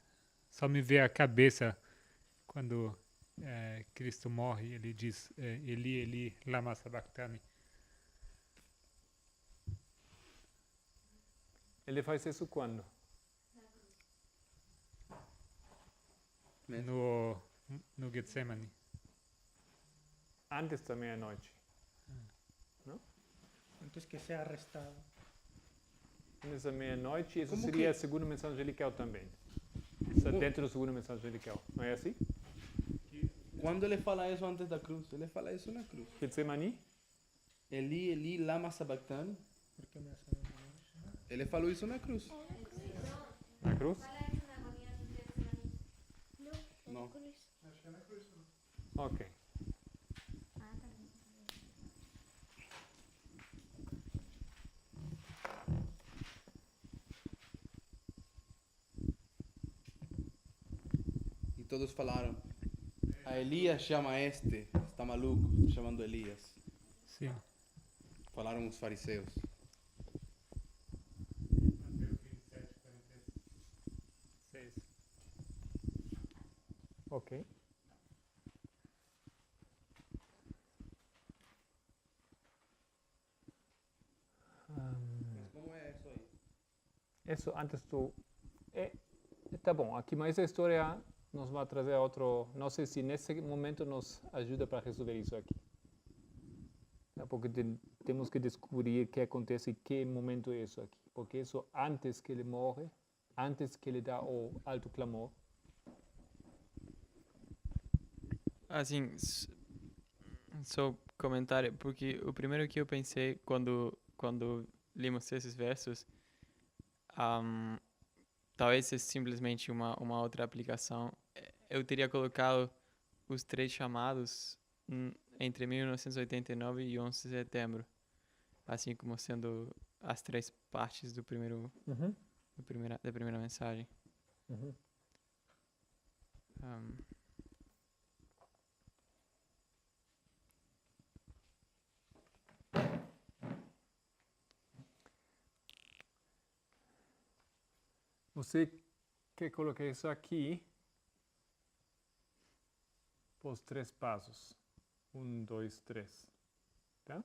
só me vê a cabeça quando Cristo morre, ele diz Eli, Eli, lama sabachthani. Ele faz isso quando? No Getsemane. Antes da meia-noite. Antes que sea arrestado. Antes da meia-noite, isso Como seria que- a segunda mensagem angelical também. Está dentro da segunda mensagem angelical. Não é assim? Quando ele fala isso antes da cruz? Ele fala isso na cruz. Getsemani? Eli, Eli, lama sabachthani. Porque me hace daño. Ele falou isso na cruz. Na cruz? Não. Ok. E todos falaram, a Elias chama este, está maluco, está chamando Elias. Sim. Falaram os fariseus. Ok. Como é isso aí? Isso antes do... tá bom, aqui mais a história nos vai trazer outro... Não sei se nesse momento nos ajuda para resolver isso aqui. Porque temos que descobrir o que acontece e que momento é isso aqui. Porque isso antes que ele morre, antes que ele dá o alto clamor. Assim, só comentário, porque o primeiro que eu pensei quando limos esses versos, talvez seja simplesmente uma outra aplicação. Eu teria colocado os 3 chamados entre 1989 e 11 de setembro, assim como sendo as 3 partes da primeira mensagem. Você quer colocar isso aqui por os 3 passos. 1, 2, 3. Tá?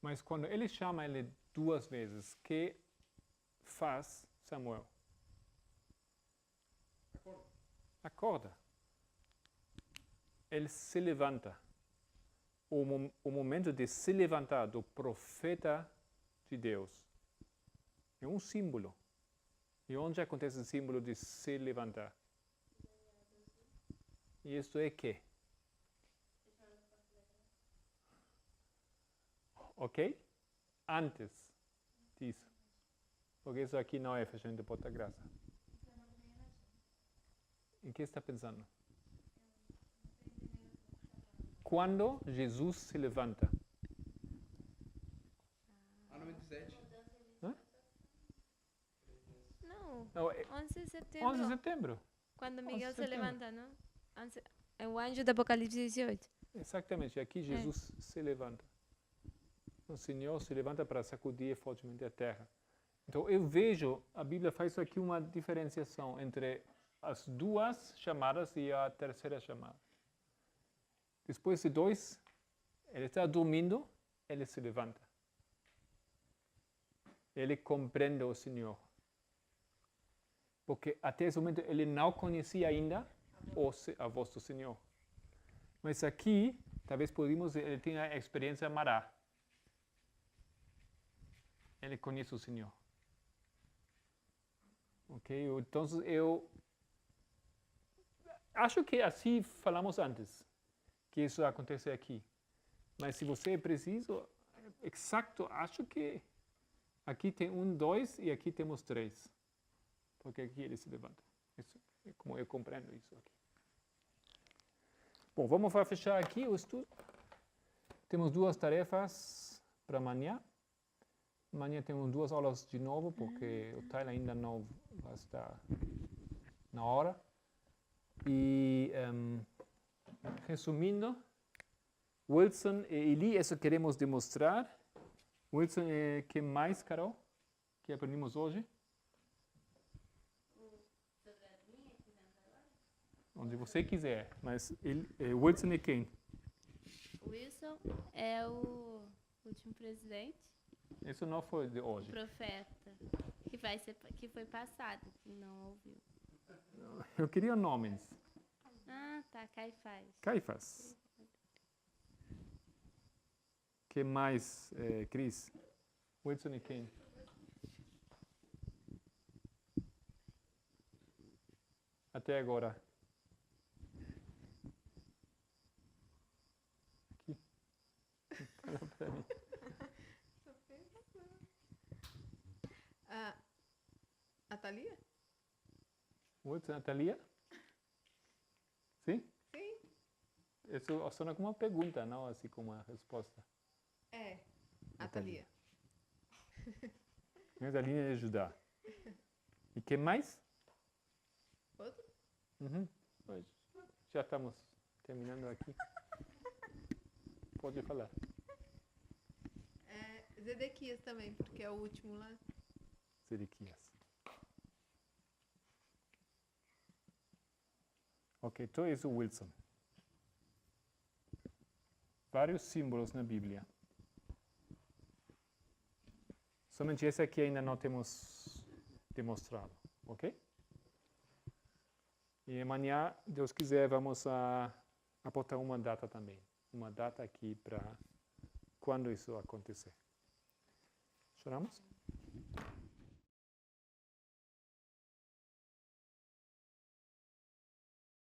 Mas quando ele chama ele 2 vezes, o que faz Samuel? Acorda. Ele se levanta. O momento de se levantar do profeta de Deus é um símbolo. E onde acontece o símbolo de se levantar? E isso é que? Ok? Antes disso. Porque isso aqui não é fechamento de porta-graça. Em que está pensando? Quando Jesus se levanta. Ano 27. Não, Não, 11 de setembro. 11 de setembro. Quando 11 Miguel de se setembro. levanta, não? É o anjo do Apocalipse 18. Exatamente. Aqui Jesus se levanta. O Senhor se levanta para sacudir fortemente a terra. Então eu vejo, a Bíblia faz aqui uma diferenciação entre as 2 chamadas e a terceira chamada. Depois de 2, ele está dormindo, ele se levanta. Ele compreende o Senhor. Porque até esse momento ele não conhecia ainda a voz do Senhor. Mas aqui, talvez ele tenha a experiência Mará. Ele conhece o Senhor. Ok? Então eu acho que assim falamos antes, que isso acontece aqui. Mas se você é preciso, exato, acho que aqui tem 1, 2 e aqui temos 3. Porque aqui ele se levanta. Isso é como eu compreendo isso aqui. Bom, vamos fechar aqui o estudo. Temos 2 tarefas para amanhã. Amanhã temos 2 aulas de novo, porque o Tyler ainda não vai estar na hora. E, resumindo, Wilson e Eli, isso queremos demonstrar. Wilson, o que mais, Carol, que aprendemos hoje? Onde você quiser, mas Wilson é quem? Wilson é o último presidente. Isso não foi de hoje. O profeta, que foi passado, que não ouviu. Eu queria nomes. Ah, tá, Caifás. Caifás. Que mais, Cris? Wilson e quem? Até agora. Aqui. Fala pra mim. A Thalia? Wilson, Natalia? Sim? Sim. Isso só como uma pergunta, não assim como uma resposta. É, a Thalia. Mas a linha é ajudar. E que mais? Outro? Pois, já estamos terminando aqui. Pode falar. Zedequias também, porque é o último lá. Zedequias. Ok, então esse é o Wilson. Vários símbolos na Bíblia. Somente esse aqui ainda não temos demonstrado, ok? E amanhã, Deus quiser, vamos apontar uma data também. Uma data aqui para quando isso acontecer. Choramos?